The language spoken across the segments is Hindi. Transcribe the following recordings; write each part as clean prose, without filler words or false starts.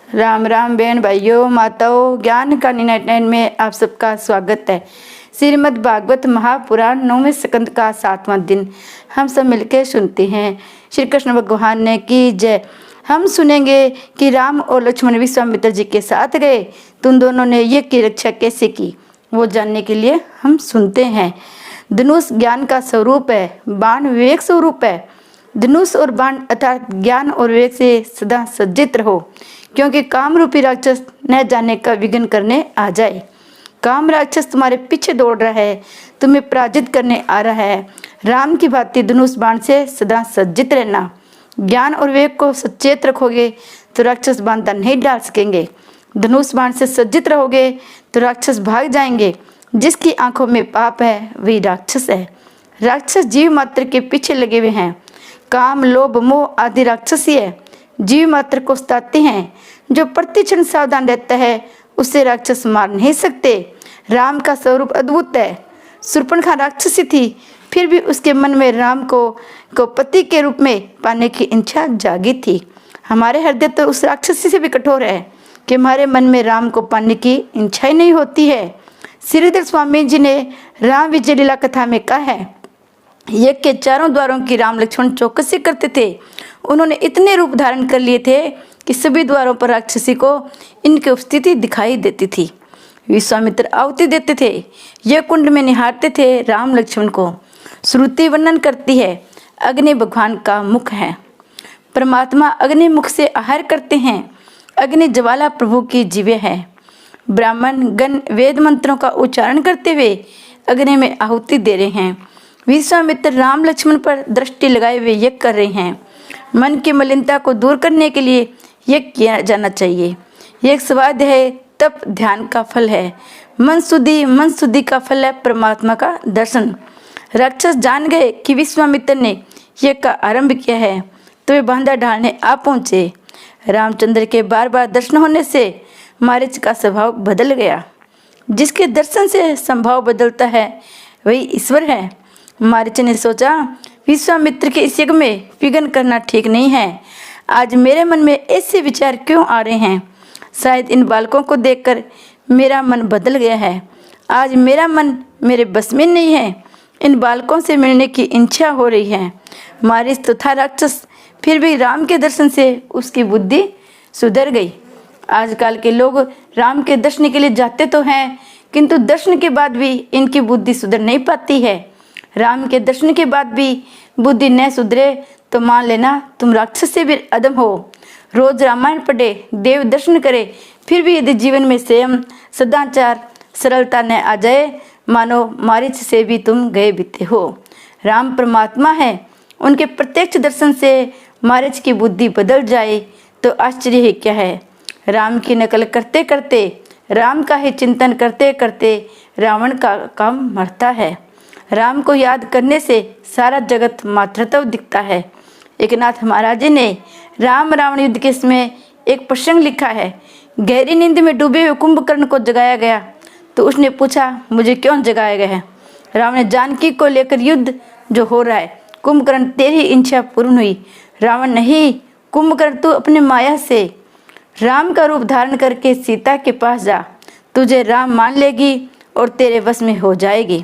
राम राम बहन भाइयों माताओं, ज्ञान का 99 में आप सबका स्वागत है। श्रीमद् भागवत महापुराण 9वें स्कंद का 7वां दिन हम सब मिलकर सुनते हैं। श्री कृष्ण भगवान ने की जय। हम सुनेंगे कि राम और लक्ष्मण विश्वामित्र जी के साथ गए तो उन दोनों ने यज्ञ की रक्षा कैसे की, वो जानने के लिए हम सुनते हैं। धनुष ज्ञान का स्वरूप है, बाण विवेक स्वरूप है। धनुष और बाण अर्थात ज्ञान और विवेक से सदा सज्जित रहो, क्योंकि काम रूपी राक्षस न जाने का विघ्न करने आ जाए। काम राक्षस तुम्हारे पीछे दौड़ रहा है, तुम्हें पराजित करने आ रहा है। राम की भांति धनुष बाण से सदा सज्जित रहना। ज्ञान और विवेक को सचेत रखोगे तो राक्षस बांधा नहीं डाल सकेंगे। धनुष बाण से सज्जित रहोगे तो राक्षस भाग जाएंगे। जिसकी आंखों में पाप है वही राक्षस है। राक्षस जीव मात्र के पीछे लगे हुए हैं। काम लोभ मोह आदि राक्षसी है, जीव मात्र को सताते हैं। जो प्रतिक्षण सावधान रहता है उसे राक्षस मार नहीं सकते। राम का स्वरूप अद्भुत है। शूर्पणखा राक्षसी थी, फिर भी उसके मन में राम को पति के रूप में पाने की इच्छा जागी थी। हमारे हृदय तो उस राक्षसी से भी कठोर है कि हमारे मन में राम को पाने की इच्छा ही नहीं होती है। श्रीधर स्वामी जी ने राम विजय लीला कथा में कहा है, यज्ञ के चारों द्वारों की राम लक्ष्मण चौकसी करते थे। उन्होंने इतने रूप धारण कर लिए थे कि सभी द्वारों पर राक्षसी को इनकी उपस्थिति दिखाई देती थी। विश्वामित्र आहुति देते थे, यह कुंड में निहारते थे राम लक्ष्मण को। श्रुति वर्णन करती है, अग्नि भगवान का मुख है। परमात्मा अग्नि मुख से आहार करते हैं। अग्नि ज्वाला प्रभु की जीवे है। ब्राह्मण गण वेद मंत्रों का उच्चारण करते हुए अग्नि में आहुति दे रहे हैं। विश्वामित्र राम लक्ष्मण पर दृष्टि लगाए हुए यज्ञ कर रहे हैं। मन की मलिनता को दूर करने के लिए यज्ञ किया जाना चाहिए। यज्ञ स्वाद है, तप ध्यान का फल है। मन शुद्धि का फल है परमात्मा का दर्शन। राक्षस जान गए कि विश्वामित्र ने यज्ञ का आरंभ किया है तो वे बांधा ढालने आ पहुंचे। रामचंद्र के बार बार दर्शन होने से मारीच का स्वभाव बदल गया। जिसके दर्शन से स्वभाव बदलता है वही ईश्वर है। मारीच ने सोचा, विश्वामित्र के इस यज्ञ में विघ्न करना ठीक नहीं है। आज मेरे मन में ऐसे विचार क्यों आ रहे हैं? शायद इन बालकों को देखकर मेरा मन बदल गया है। आज मेरा मन मेरे बस में नहीं है। इन बालकों से मिलने की इच्छा हो रही है। मारीच तो था राक्षस, फिर भी राम के दर्शन से उसकी बुद्धि सुधर गई। आजकल के लोग राम के दर्शन के लिए जाते तो हैं, किंतु दर्शन के बाद भी इनकी बुद्धि सुधर नहीं पाती है। राम के दर्शन के बाद भी बुद्धि न सुधरे तो मान लेना तुम राक्षस से भी अधम हो। रोज रामायण पढ़े, देव दर्शन करे, फिर भी यदि जीवन में संयम सदाचार सरलता न आ जाए, मानो मारीच से भी तुम गए बीते हो। राम परमात्मा है, उनके प्रत्यक्ष दर्शन से मारीच की बुद्धि बदल जाए तो आश्चर्य ही क्या है। राम की नकल करते करते, राम का ही चिंतन करते करते रावण का काम मरता है। राम को याद करने से सारा जगत मातृत्व दिखता है। एकनाथ महाराज जी ने राम रावण युद्ध के समय एक प्रसंग लिखा है। गहरी नींद में डूबे हुए कुंभकर्ण को जगाया गया तो उसने पूछा, मुझे क्यों जगाया गया है? राम ने, जानकी को लेकर युद्ध जो हो रहा है। कुंभकर्ण, तेरी इच्छा पूर्ण हुई। रावण, नहीं कुंभकर्ण, तू अपने माया से राम का रूप धारण करके सीता के पास जा, तुझे राम मान लेगी और तेरे वश में हो जाएगी।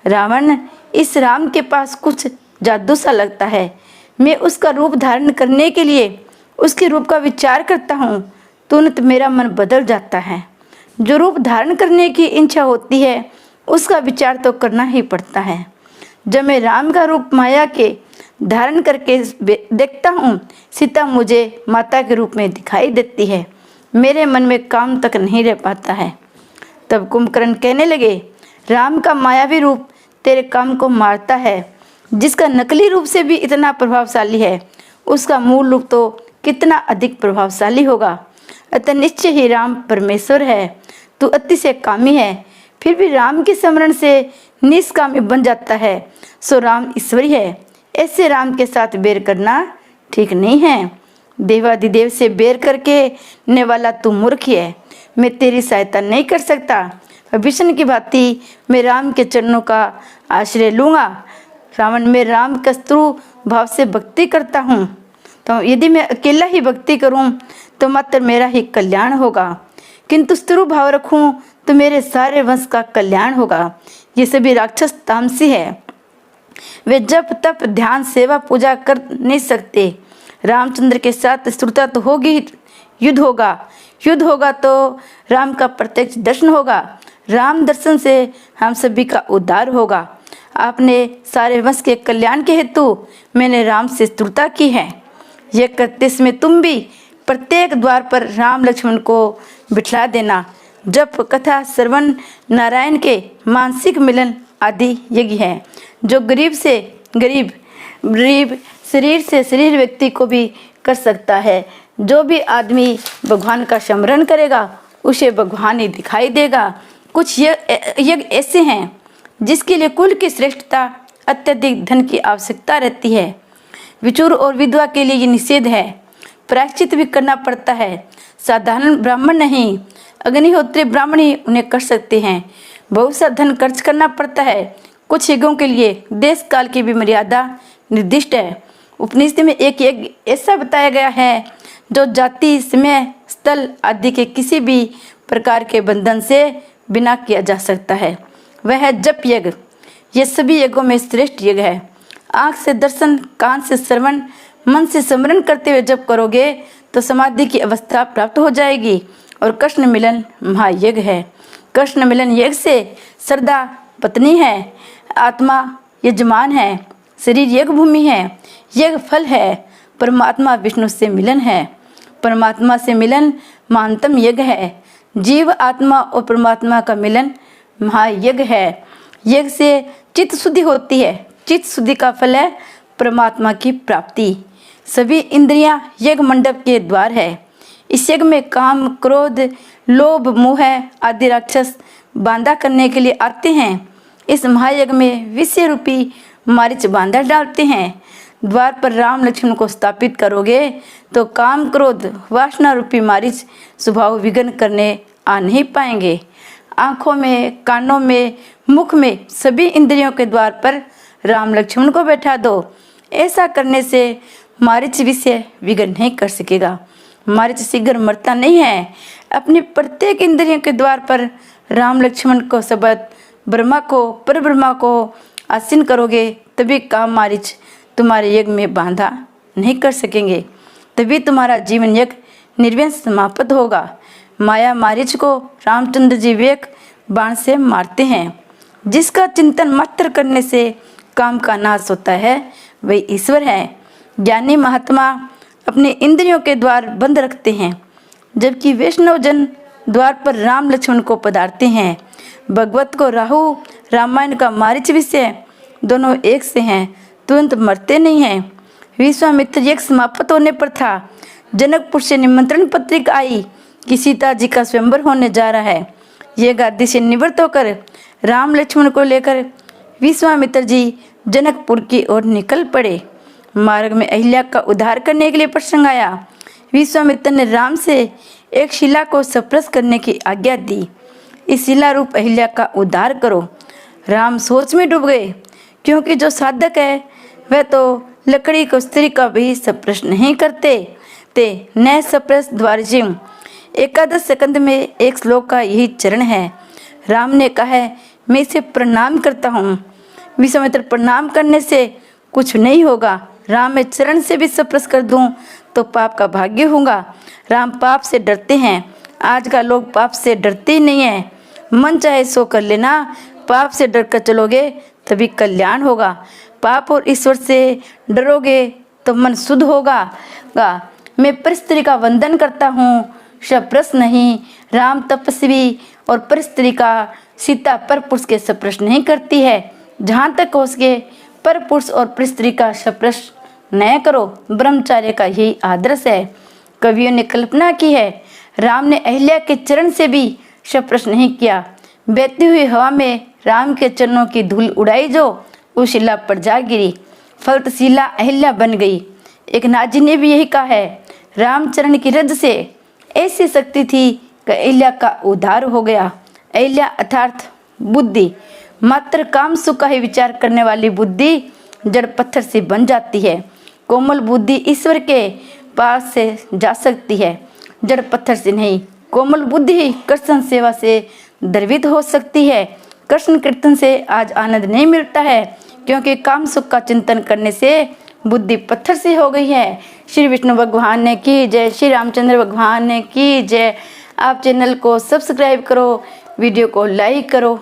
रावण, इस राम के पास कुछ जादू सा लगता है। मैं उसका रूप धारण करने के लिए उसके रूप का विचार करता हूँ, तुरंत मेरा मन बदल जाता है। जो रूप धारण करने की इच्छा होती है उसका विचार तो करना ही पड़ता है। जब मैं राम का रूप माया के धारण करके देखता हूँ, सीता मुझे माता के रूप में दिखाई देती है। मेरे मन में काम तक नहीं रह पाता है। तब कुंभकर्ण कहने लगे, राम का मायावी रूप तेरे काम को मारता है। जिसका नकली रूप से भी इतना प्रभावशाली है, उसका मूल रूप तो कितना अधिक प्रभावशाली होगा। अतः निश्चय ही राम परमेश्वर है। तू अतिशय कामी है, फिर भी राम के स्मरण से निष्कामी बन जाता है, सो राम ईश्वरी है। ऐसे राम के साथ बेर करना ठीक नहीं है। देवाधिदेव से बेर करके ने वाला तू मूर्ख है। मैं तेरी सहायता नहीं कर सकता। विष्णु की भांति मैं राम के चरणों का आश्रय लूँगा। रावण, मैं राम कस्तुरु भाव से भक्ति करता हूँ तो यदि मैं अकेला ही भक्ति करूं तो मात्र मेरा ही कल्याण होगा, किंतु स्थिर भाव रखूं तो मेरे सारे वंश का कल्याण होगा। ये सभी राक्षस तामसी है, वे जप तप ध्यान सेवा पूजा कर नहीं सकते। रामचंद्र के साथ स्थिरता तो होगी, युद्ध होगा तो राम का प्रत्यक्ष दर्शन होगा। राम दर्शन से हम सभी का उद्धार होगा। आपने सारे वंश के कल्याण के हेतु मैंने राम से स्तुति की है। यह करते समय तुम भी प्रत्येक द्वार पर राम लक्ष्मण को बिठला देना। जप कथा श्रवण नारायण के मानसिक मिलन आदि यज्ञ है, जो गरीब से गरीब शरीर से शरीर व्यक्ति को भी कर सकता है। जो भी आदमी भगवान का स्मरण करेगा उसे भगवान ही दिखाई देगा। कुछ यज्ञ ऐसे हैं जिसके लिए कुल की श्रेष्ठता अत्यधिक धन की आवश्यकता रहती है। विचूर और विधवा के लिए ये निषेध है, प्रायश्चित भी करना पड़ता है। साधारण ब्राह्मण नहीं, अग्निहोत्री ब्राह्मण ही उन्हें कर सकते हैं। बहुत सा धन खर्च करना पड़ता है। कुछ यज्ञों के लिए देश काल की भी मर्यादा निर्दिष्ट है। उपनिषद में एक यज्ञ ऐसा बताया गया है जो जाति समय स्थल आदि के किसी भी प्रकार के बंधन से बिना किया जा सकता है, वह है जप यज्ञ। यह सभी यज्ञों में श्रेष्ठ यज्ञ है। आँख से दर्शन, कान से श्रवण, मन से स्मरण करते हुए जप करोगे तो समाधि की अवस्था प्राप्त हो जाएगी। और कृष्ण मिलन महायज्ञ है। कृष्ण मिलन यज्ञ से श्रद्धा पत्नी है, आत्मा यजमान है, शरीर यज्ञ भूमि है, यज्ञ फल है। परमात्मा विष्णु से मिलन है, परमात्मा से मिलन महानतम यज्ञ है। जीव आत्मा और परमात्मा का मिलन महायज्ञ है। यज्ञ से चित्त शुद्धि होती है, चित्त शुद्धि का फल है परमात्मा की प्राप्ति। सभी इंद्रियां यज्ञ मंडप के द्वार है। इस यज्ञ में काम क्रोध लोभ मोह आदि राक्षस बांधा करने के लिए आते हैं। इस महायज्ञ में विषय रूपी मारीच बांधा डालते हैं। द्वार पर राम लक्ष्मण को स्थापित करोगे तो काम क्रोध वासना रूपी मारीच स्वभाव विघ्न करने आ नहीं पाएंगे। आँखों में, कानों में, मुख में सभी इंद्रियों के द्वार पर राम लक्ष्मण को बैठा दो। ऐसा करने से मारीच विषय विघ्न नहीं कर सकेगा। मारीच शीघ्र मरता नहीं है। अपनी प्रत्येक इंद्रियों के द्वार पर राम लक्ष्मण को शब्द ब्रह्मा को पर ब्रह्मा को आसीन करोगे तभी काम मारीच तुम्हारे यज्ञ में बांधा नहीं कर सकेंगे। तभी तुम्हारा जीवन यज्ञ निर्व्यंश समाप्त होगा। माया मारीच को रामचंद्र जी विवेक बाण से मारते हैं। जिसका चिंतन मात्र करने से काम का नाश होता है वही ईश्वर है। ज्ञानी महात्मा अपने इंद्रियों के द्वार बंद रखते हैं, जबकि वैष्णव जन द्वार पर राम लक्ष्मण को पधारते हैं। भगवत को राहु, रामायण का मारीच विषय दोनों एक से हैं, तुरंत मरते नहीं हैं। विश्वामित्र यज्ञ समाप्त होने पर था। जनकपुर से निमंत्रण पत्रिका आई कि सीता जी का स्वयंवर होने जा रहा है। यह गादी से निवृत्त होकर राम लक्ष्मण को लेकर विश्वामित्र जी जनकपुर की ओर निकल पड़े। मार्ग में अहिल्या का उद्धार करने के लिए प्रसंग आया। विश्वामित्र ने राम से एक शिला को स्पर्श करने की आज्ञा दी। इस शिला रूप अहिल्या का उद्धार करो। राम सोच में डूब गए, क्योंकि जो साधक है वह तो लकड़ी को स्त्री का भी स्पर्श नहीं करते ते न स्पर्श द्वारजिम। एकादश स्कंद में एक श्लोक का यही चरण है। राम ने कहा है मैं इसे प्रणाम करता हूँ। विश्वामित्र प्रणाम करने से कुछ नहीं होगा। राम में चरण से भी स्पर्श कर दूं तो पाप का भाग्य होगा। राम पाप से डरते हैं। आज का लोग पाप से डरते ही नहीं है। मन चाहे सो कर लेना, पाप से डर कर चलोगे तभी कल्याण होगा। पाप और ईश्वर से डरोगे तो मन शुद्ध होगा। मैं परस्त्री का वंदन करता हूँ, सप्रश नहीं। राम तपस्वी और परस्त्री का सीता पर पुरुष के सप्रश नहीं करती है। जहाँ तक हो सके पर पुरुष और परस्त्री का सप्रश न करो। ब्रह्मचार्य का यही आदर्श है। कवियों ने कल्पना की है राम ने अहिल्या के चरण से भी सप्रश नहीं किया। बहती हुई हवा में राम के चरणों की धूल उड़ाई जो उस शिला पर जा गिरी, फलत शिला अहिल्या बन गई। एक नाजी ने भी यही कहा है रामचरण की रज से ऐसी शक्ति थी कि अहिल्या का उद्धार हो गया। अहिल्या अर्थात बुद्धि, मात्र काम सुख का ही विचार करने वाली बुद्धि जड़ पत्थर से बन जाती है। कोमल बुद्धि ईश्वर के पास से जा सकती है, जड़ पत्थर से नहीं। कोमल बुद्धि ही कृष्ण सेवा से द्रवित हो सकती है। कृष्ण कीर्तन से आज आनंद नहीं मिलता है, क्योंकि काम सुख का चिंतन करने से बुद्धि पत्थर से हो गई है। श्री विष्णु भगवान ने की जय, श्री रामचंद्र भगवान ने की जय। आप चैनल को सब्सक्राइब करो, वीडियो को लाइक करो।